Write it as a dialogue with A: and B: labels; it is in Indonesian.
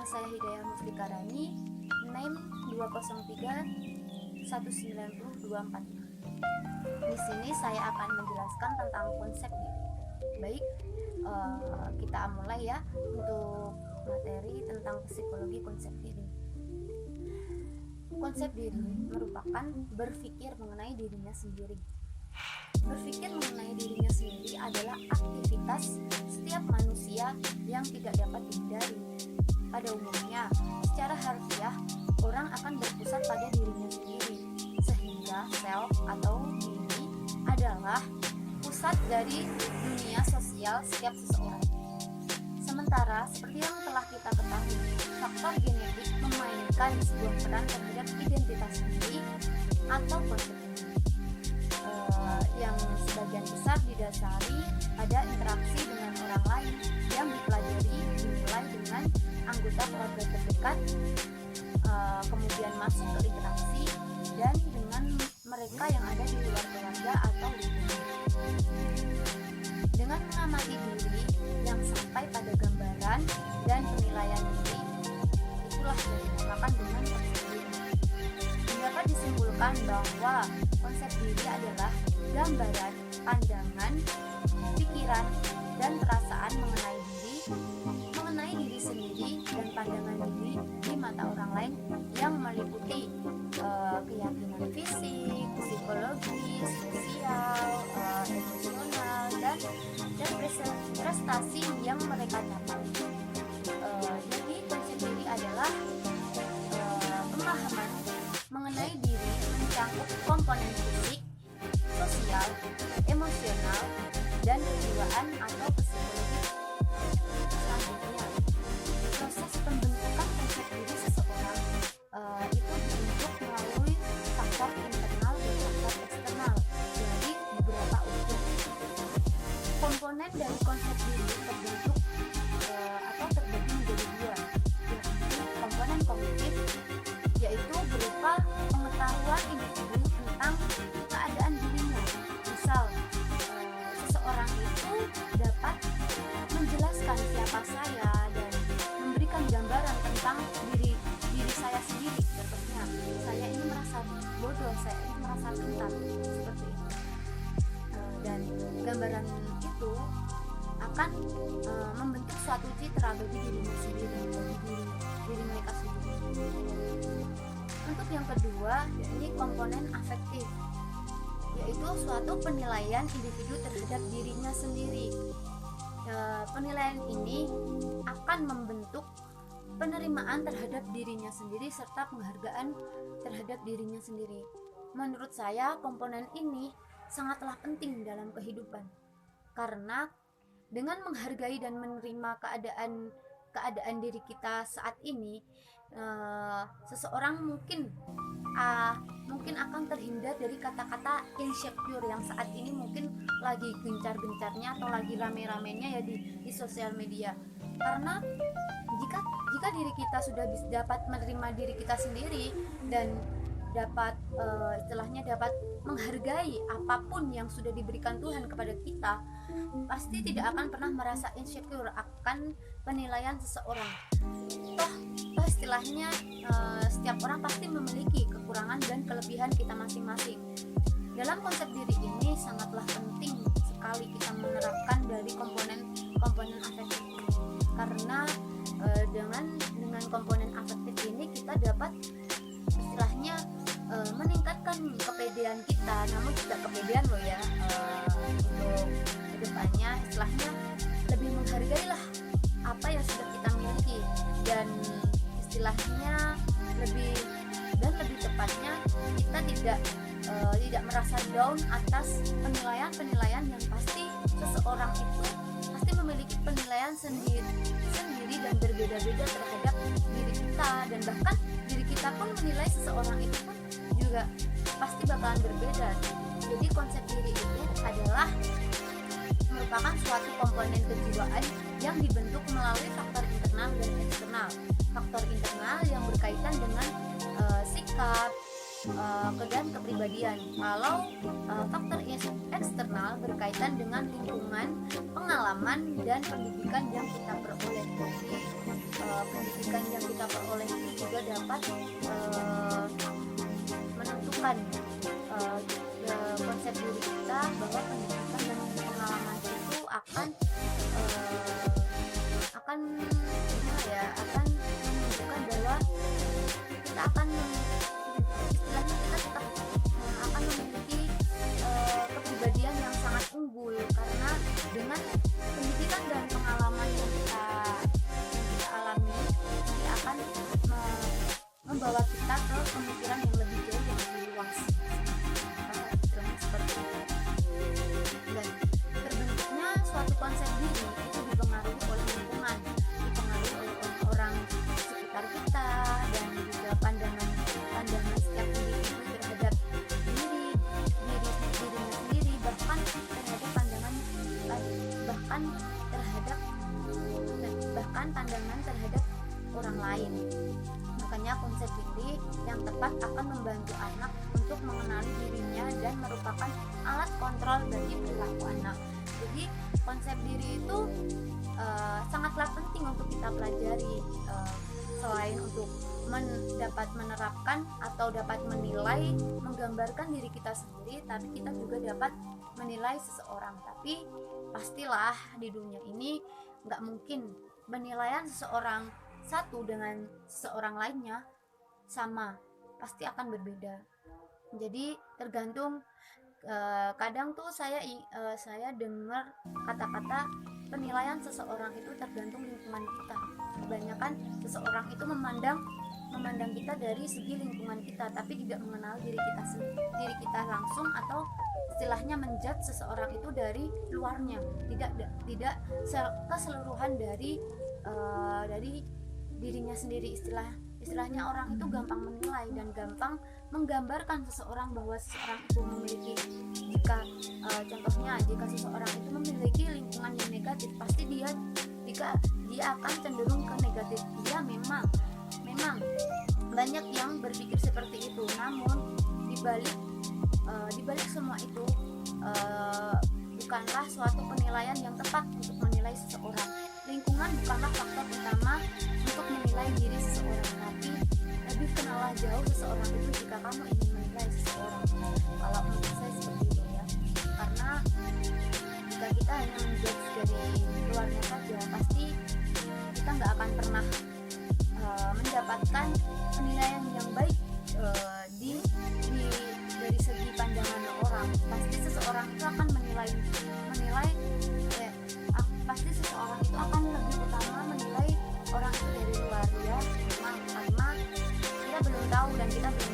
A: Nama saya Hidayah Muflikarani, NIM 203190245. Di sini saya akan menjelaskan tentang konsep diri. Baik, kita mulai ya untuk materi tentang psikologi konsep diri. Konsep diri merupakan berpikir mengenai dirinya sendiri. Berpikir mengenai dirinya sendiri adalah aktivitas setiap manusia yang tidak dapat dihindari. Pada umumnya, secara harfiah, orang akan berpusat pada dirinya sendiri, sehingga self atau diri adalah pusat dari dunia sosial setiap seseorang. Sementara, seperti yang telah kita ketahui, faktor genetik memainkan sebuah peran terhadap identitas diri atau konsep diri, yang sebagian besar didasari pada interaksi dengan orang lain yang dipelajari dimulai dengan anggota keluarga terdekat, kemudian masuk ke interaksi dan dengan mereka yang ada di luar keluarga atau lingkungan. Dengan mengamati diri yang sampai pada gambaran dan penilaian diri, itulah yang dinamakan dengan konsep diri. Dapat disimpulkan bahwa konsep diri adalah gambaran, pandangan, pikiran, dan perasaan mengenai diri sendiri dan pandangan diri di mata orang lain yang meliputi keyakinan fisik, psikologis, sosial, emosional, dan prestasi yang mereka capai. Jadi konsep diri adalah pemahaman mengenai diri mencakup komponen fisik, sosial, emosional, dan kejiwaan atau psikologis. Selanjutnya, proses pembentukan konsep diri seseorang itu dibentuk melalui faktor internal dan faktor eksternal dari beberapa unsur. Komponen dari konsep diri terbentuk atau terbagi menjadi dua, yaitu komponen kognitif, yaitu berupa pengetahuan individu tentang keadaan dirinya. Misal, seseorang itu dapat menjelaskan siapa saya dan memberikan gambaran tentang diri saya sendiri. Contohnya, saya ini merasa bodoh, saya ini merasa pintar, seperti itu. Dan gambaran itu akan membentuk suatu citra bagi dirinya sendiri, bagi diri mereka sendiri. Untuk yang kedua, yakni komponen afektif, yaitu suatu penilaian individu terhadap dirinya sendiri. Penilaian ini akan membentuk penerimaan terhadap dirinya sendiri serta penghargaan terhadap dirinya sendiri. Menurut saya, komponen ini sangatlah penting dalam kehidupan, karena dengan menghargai dan menerima keadaan diri kita saat ini, seseorang mungkin akan terhindar dari kata-kata insecure yang saat ini mungkin lagi gencar-gencarnya atau lagi rame-ramenya ya di sosial media. Karena jika diri kita sudah dapat menerima diri kita sendiri dan dapat dapat menghargai apapun yang sudah diberikan Tuhan kepada kita, pasti tidak akan pernah merasa insecure akan penilaian seseorang. Toh istilahnya setiap orang pasti memiliki kekurangan dan kelebihan kita masing-masing. Dalam konsep diri ini sangatlah penting sekali kita menerapkan dari komponen afektif ini, karena dengan komponen afektif ini kita dapat istilahnya meningkatkan kepedean kita, namun tidak kepedean loh ya, untuk kedepannya istilahnya lebih menghargailah apa yang sudah kita miliki, dan istilahnya lebih tepatnya kita tidak merasa down atas penilaian yang pasti seseorang itu pasti memiliki penilaian sendiri dan berbeda-beda terhadap diri kita, dan bahkan diri kita pun menilai seseorang itu pun juga pasti bakalan berbeda. Jadi konsep diri itu adalah merupakan suatu komponen kejiwaan yang dibentuk melalui faktor internal dan eksternal. Faktor internal yang berkaitan dengan sikap dan kepribadian. Kalau faktor eksternal berkaitan dengan lingkungan, pengalaman, dan pendidikan yang kita peroleh. Jadi pendidikan yang kita peroleh itu juga dapat menentukan konsep diri kita, bahwa pendidikan dan pengalaman itu akan gimana ya, akan menunjukkan bahwa kita akan istilahnya kita tetap akan memiliki kepribadian yang sangat unggul, karena dengan pendidikan dan pengalaman yang kita alami ini akan membawa kita ke pemikiran yang lebih jauh, yang lebih luas. Istilahnya seperti itu. Dan terbentuknya suatu konsep diri itu dipengaruhi oleh lingkungan, dipengaruhi oleh orang sekitar kita, dan juga pandangan setiap individu terhadap dirinya sendiri, bahkan pandangan terhadap orang lain. Makanya konsep diri yang tepat akan membantu anak untuk mengenali dirinya dan merupakan alat kontrol bagi perilaku anak. Jadi konsep diri itu sangatlah penting untuk kita pelajari, selain untuk dapat menerapkan atau dapat menilai, menggambarkan diri kita sendiri, tapi kita juga dapat menilai seseorang. Tapi pastilah di dunia ini nggak mungkin penilaian seseorang satu dengan seseorang lainnya sama, pasti akan berbeda. Jadi tergantung, kadang tuh saya dengar kata-kata penilaian seseorang itu tergantung lingkungan kita. Kebanyakan seseorang itu memandang kita dari segi lingkungan kita, tapi tidak mengenal diri kita langsung, atau istilahnya menjudge seseorang itu dari luarnya, tidak keseluruhan dari dirinya sendiri. Istilahnya orang itu gampang menilai dan gampang menggambarkan seseorang, bahwa seseorang itu memiliki, contohnya jika seseorang itu memiliki lingkungan yang negatif, pasti dia akan cenderung ke negatif. Dia memang banyak yang berpikir seperti itu. Namun dibalik semua itu bukanlah suatu penilaian yang tepat untuk menilai seseorang. Lingkungan bukanlah faktor utama untuk menilai diri seseorang, tapi lebih kenallah jauh seseorang itu jika kamu ingin menilai seseorang. Kalau menurut saya seperti itu ya, karena jika kita hanya menjudge dari luarnya saja, pasti kita nggak akan pernah mendapatkan penilaian yang baik dari segi pandangan orang. Pasti seseorang itu akan pasti seseorang itu akan lebih utama menilai orang itu dari luar, ya memang, karena kita belum tahu dan kita belum